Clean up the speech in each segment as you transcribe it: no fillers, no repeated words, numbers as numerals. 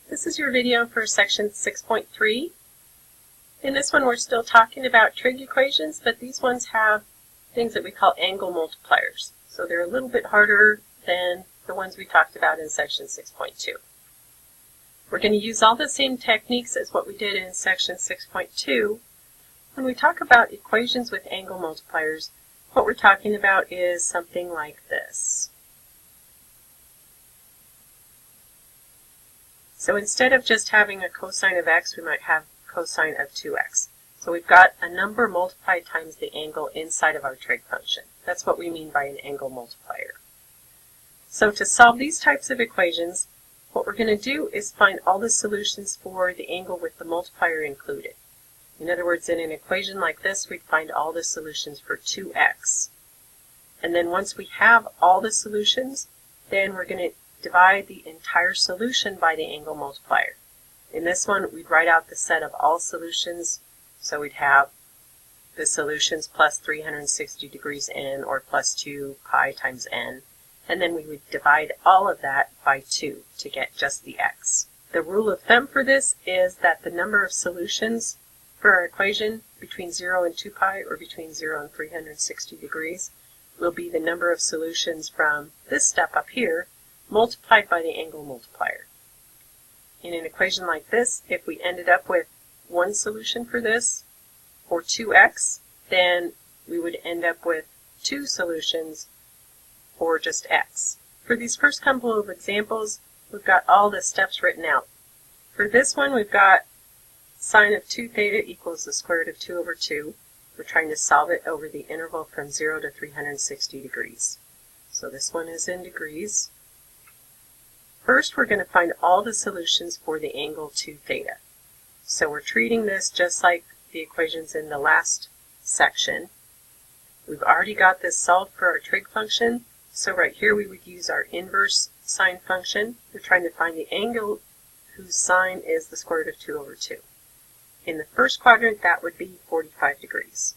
This is your video for section 6.3. In this one we're still talking about trig equations, but these ones have things that we call angle multipliers. So they're a little bit harder than the ones we talked about in section 6.2. We're going to use all the same techniques as what we did in section 6.2. When we talk about equations with angle multipliers, what we're talking about is something like this. So instead of just having a cosine of x, we might have cosine of 2x. So we've got a number multiplied times the angle inside of our trig function. That's what we mean by an angle multiplier. So to solve these types of equations, what we're going to do is find all the solutions for the angle with the multiplier included. In other words, in an equation like this, we'd find all the solutions for 2x. And then once we have all the solutions, then we're going to divide the entire solution by the angle multiplier. In this one, we'd write out the set of all solutions, so we'd have the solutions plus 360 degrees n, or plus 2 pi times n, and then we would divide all of that by 2 to get just the x. The rule of thumb for this is that the number of solutions for our equation between 0 and 2 pi, or between 0 and 360 degrees, will be the number of solutions from this step up here multiplied by the angle multiplier. In an equation like this, if we ended up with one solution for this, for 2x, then we would end up with two solutions for just x. For these first couple of examples, we've got all the steps written out. For this one, we've got sine of 2 theta equals the square root of 2 over 2. We're trying to solve it over the interval from 0 to 360 degrees. So this one is in degrees. First, we're going to find all the solutions for the angle 2 theta. So we're treating this just like the equations in the last section. We've already got this solved for our trig function, so right here we would use our inverse sine function. We're trying to find the angle whose sine is the square root of 2 over 2. In the first quadrant, that would be 45 degrees.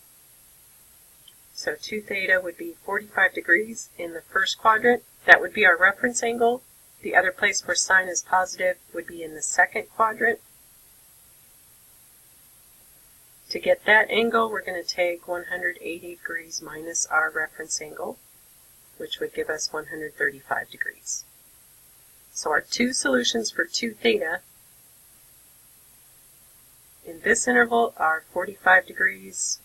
So 2 theta would be 45 degrees in the first quadrant. That would be our reference angle. The other place where sine is positive would be in the second quadrant. To get that angle, we're going to take 180 degrees minus our reference angle, which would give us 135 degrees. So our two solutions for 2 theta in this interval are 45 degrees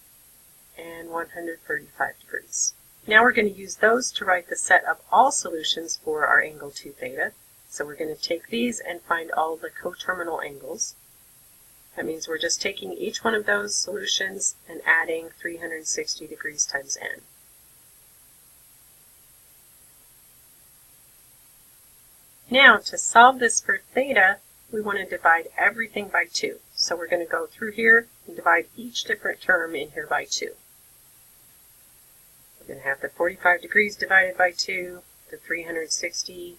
and 135 degrees. Now we're going to use those to write the set of all solutions for our angle 2 theta. So we're going to take these and find all the coterminal angles. That means we're just taking each one of those solutions and adding 360 degrees times n. Now to solve this for theta, we want to divide everything by 2. So we're going to go through here and divide each different term in here by 2. We're going to have the 45 degrees divided by 2, the 360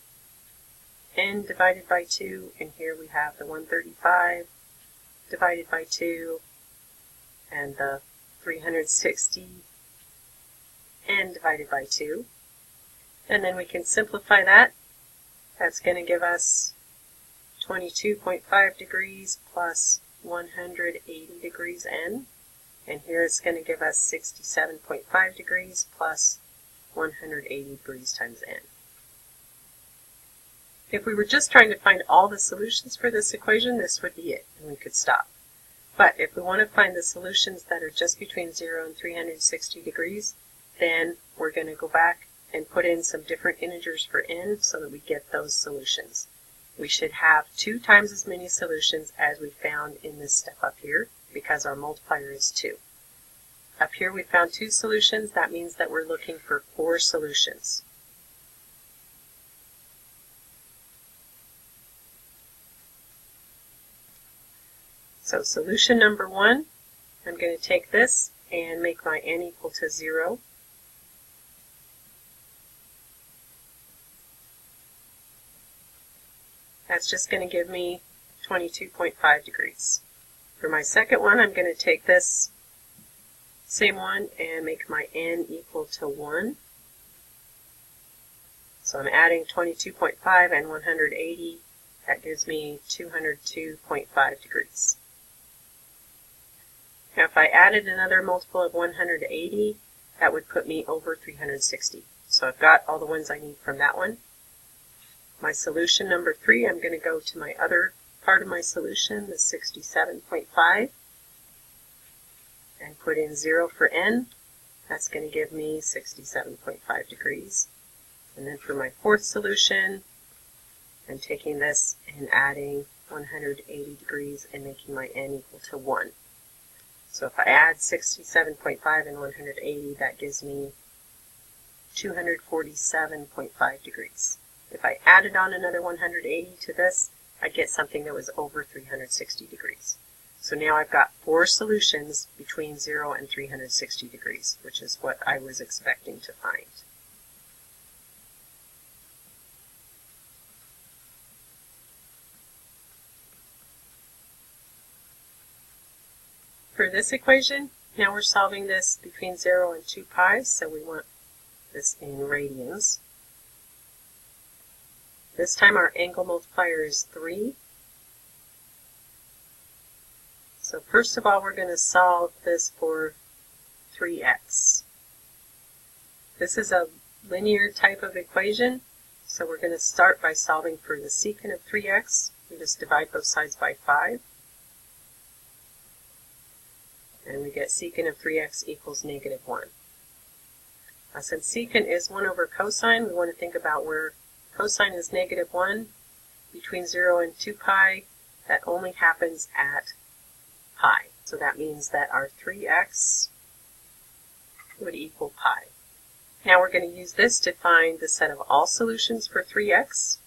n divided by 2, and here we have the 135 divided by 2, and the 360 n divided by 2. And then we can simplify that. That's going to give us 22.5 degrees plus 180 degrees n. And here it's going to give us 67.5 degrees plus 180 degrees times n. If we were just trying to find all the solutions for this equation, this would be it, and we could stop. But if we want to find the solutions that are just between 0 and 360 degrees, then we're going to go back and put in some different integers for n so that we get those solutions. We should have 2 times as many solutions as we found in this step up here, because our multiplier is 2. Up here we found 2 solutions. That means that we're looking for 4 solutions. So solution number 1, I'm going to take this and make my n equal to 0. That's just going to give me 22.5 degrees. For my second one, I'm going to take this same one and make my n equal to 1. So I'm adding 22.5 and 180 That gives me 202.5 degrees. Now if I added another multiple of 180, that would put me over 360. So I've got all the ones I need from that one. My solution number 3, I'm going to go to my other part of my solution, the 67.5, and put in 0 for n. That's going to give me 67.5 degrees. And then for my fourth solution, I'm taking this and adding 180 degrees and making my n equal to 1. So if I add 67.5 and 180, that gives me 247.5 degrees. If I added on another 180 to this, I'd get something that was over 360 degrees. So now I've got 4 solutions between 0 and 360 degrees, which is what I was expecting to find. For this equation, now we're solving this between 0 and 2 pi, so we want this in radians. This time our angle multiplier is 3. So first of all, we're going to solve this for 3x. This is a linear type of equation, so we're going to start by solving for the secant of 3x. We just divide both sides by 5. And we get secant of 3x equals negative 1. Now, since secant is 1 over cosine, we want to think about where cosine is negative 1 between 0 and 2 pi. That only happens at pi. So that means that our 3x would equal pi. Now we're going to use this to find the set of all solutions for 3x.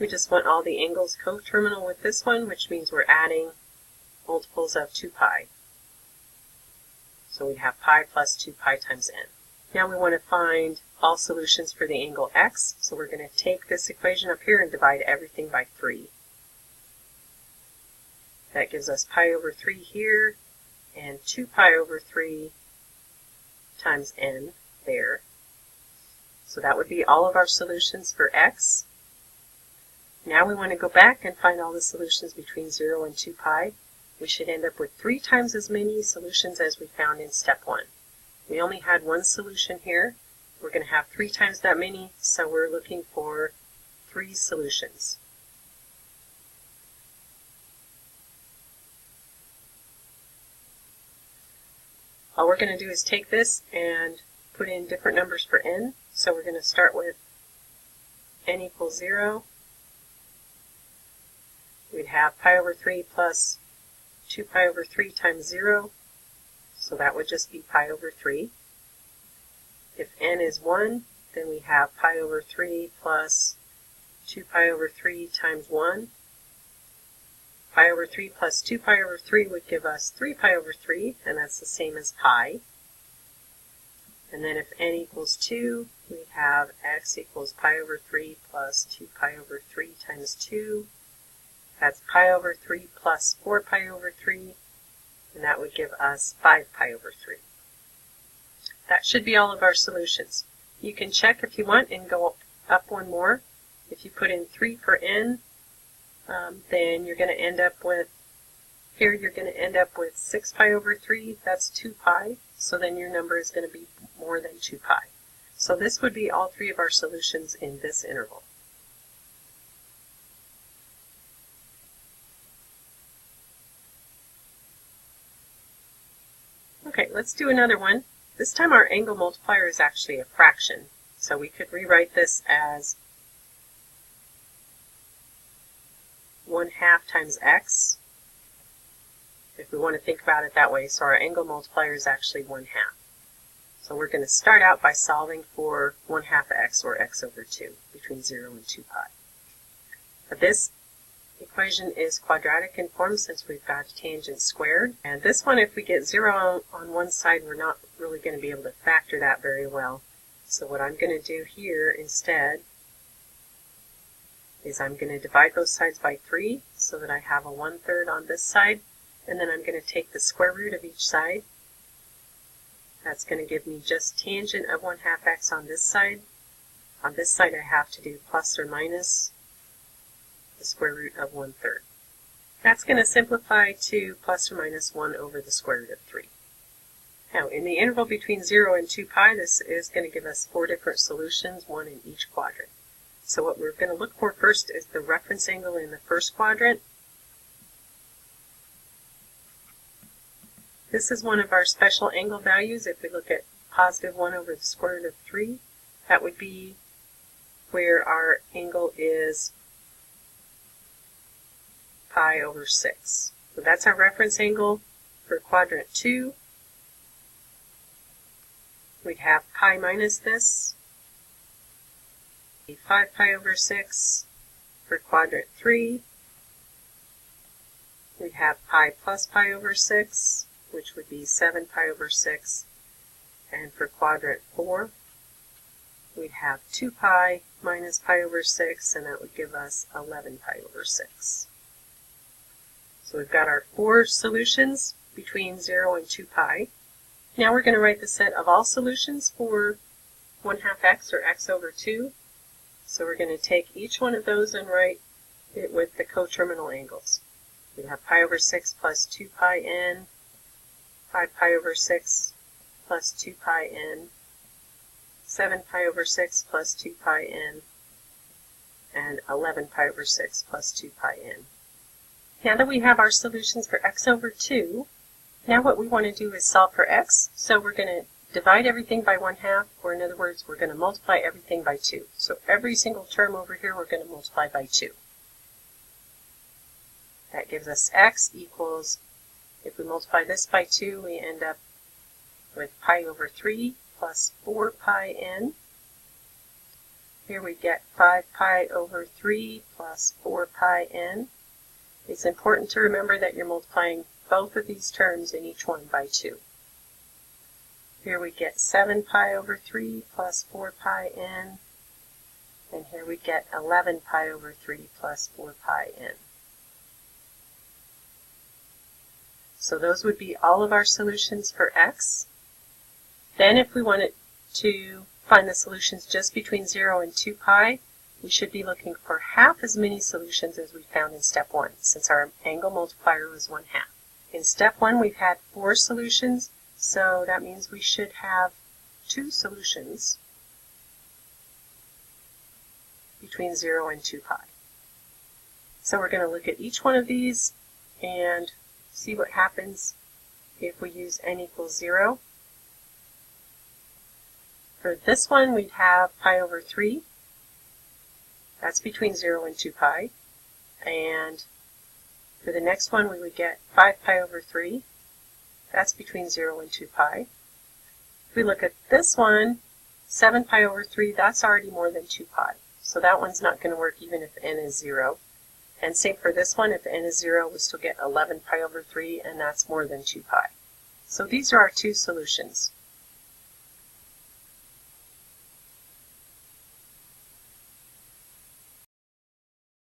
We just want all the angles coterminal with this one, which means we're adding multiples of 2 pi. So we have pi plus 2 pi times n. Now we want to find all solutions for the angle x, so we're going to take this equation up here and divide everything by 3. That gives us pi over 3 here, and 2 pi over 3 times n there. So that would be all of our solutions for x. Now we want to go back and find all the solutions between 0 and 2 pi. We should end up with 3 times as many solutions as we found in step 1. We only had one solution here. We're going to have 3 times that many, so we're looking for 3 solutions. All we're going to do is take this and put in different numbers for n. So we're going to start with n equals 0. We'd have pi over 3 plus 2 pi over 3 times 0, so that would just be pi over 3. If n is 1, then we have pi over 3 plus 2 pi over 3 times 1. Pi over 3 plus 2 pi over 3 would give us 3 pi over 3, and that's the same as pi. And then if n equals 2, we have x equals pi over 3 plus 2 pi over 3 times 2. That's pi over 3 plus 4 pi over 3, and that would give us 5 pi over 3. That should be all of our solutions. You can check if you want and go up one more. If you put in 3 for n, then you're going to end up with, here you're going to end up with 6 pi over 3, that's 2 pi, so then your number is going to be more than 2 pi. So this would be all 3 of our solutions in this interval. Okay, let's do another one. This time our angle multiplier is actually a fraction, so we could rewrite this as 1/2 times x, if we want to think about it that way. So our angle multiplier is actually 1/2. So we're going to start out by solving for 1/2 x, or x over 2, between 0 and 2 pi. But this equation is quadratic in form since we've got tangent squared. And this one, if we get 0 on one side, we're not really going to be able to factor that very well. So what I'm going to do here instead is I'm going to divide both sides by 3 so that I have a 1/3 on this side, and then I'm going to take the square root of each side. That's going to give me just tangent of 1/2 x on this side. On this side I have to do plus or minus the square root of 1/3. That's going to simplify to plus or minus 1 over the square root of 3. Now, in the interval between 0 and 2 pi, this is going to give us 4 different solutions, one in each quadrant. So what we're going to look for first is the reference angle in the first quadrant. This is one of our special angle values. If we look at positive 1 over the square root of 3, that would be where our angle is pi over 6. So that's our reference angle for quadrant 2. We'd have pi minus this, 5 pi over 6. For quadrant 3, we'd have pi plus pi over 6, which would be 7 pi over 6. And for quadrant 4, we'd have 2 pi minus pi over 6, and that would give us 11 pi over 6. So we've got our 4 solutions between 0 and 2 pi. Now we're going to write the set of all solutions for 1/2 x, or x over 2. So we're going to take each one of those and write it with the coterminal angles. We have pi over 6 plus 2 pi n, 5 pi over 6 plus 2 pi n, 7 pi over 6 plus 2 pi n, and 11 pi over 6 plus 2 pi n. Now that we have our solutions for x over 2, now what we want to do is solve for x. So we're going to divide everything by 1/2, or in other words, we're going to multiply everything by 2. So every single term over here we're going to multiply by 2. That gives us x equals, if we multiply this by 2, we end up with pi over 3 plus 4 pi n. Here we get 5 pi over 3 plus 4 pi n. It's important to remember that you're multiplying both of these terms in each one by 2. Here we get 7 pi over 3 plus 4 pi n, and here we get 11 pi over 3 plus 4 pi n. So those would be all of our solutions for x. Then if we wanted to find the solutions just between 0 and 2 pi, we should be looking for half as many solutions as we found in step 1, since our angle multiplier was 1/2. In step 1, we've had 4 solutions, so that means we should have 2 solutions between 0 and 2 pi. So we're going to look at each one of these and see what happens if we use n equals 0. For this one, we'd have pi over 3. That's between 0 and 2 pi. And for the next one, we would get 5 pi over 3. That's between 0 and 2 pi. If we look at this one, 7 pi over 3, that's already more than 2 pi. So that one's not going to work even if n is 0. And same for this one, if n is 0, we still get 11 pi over 3, and that's more than 2 pi. So these are our 2 solutions.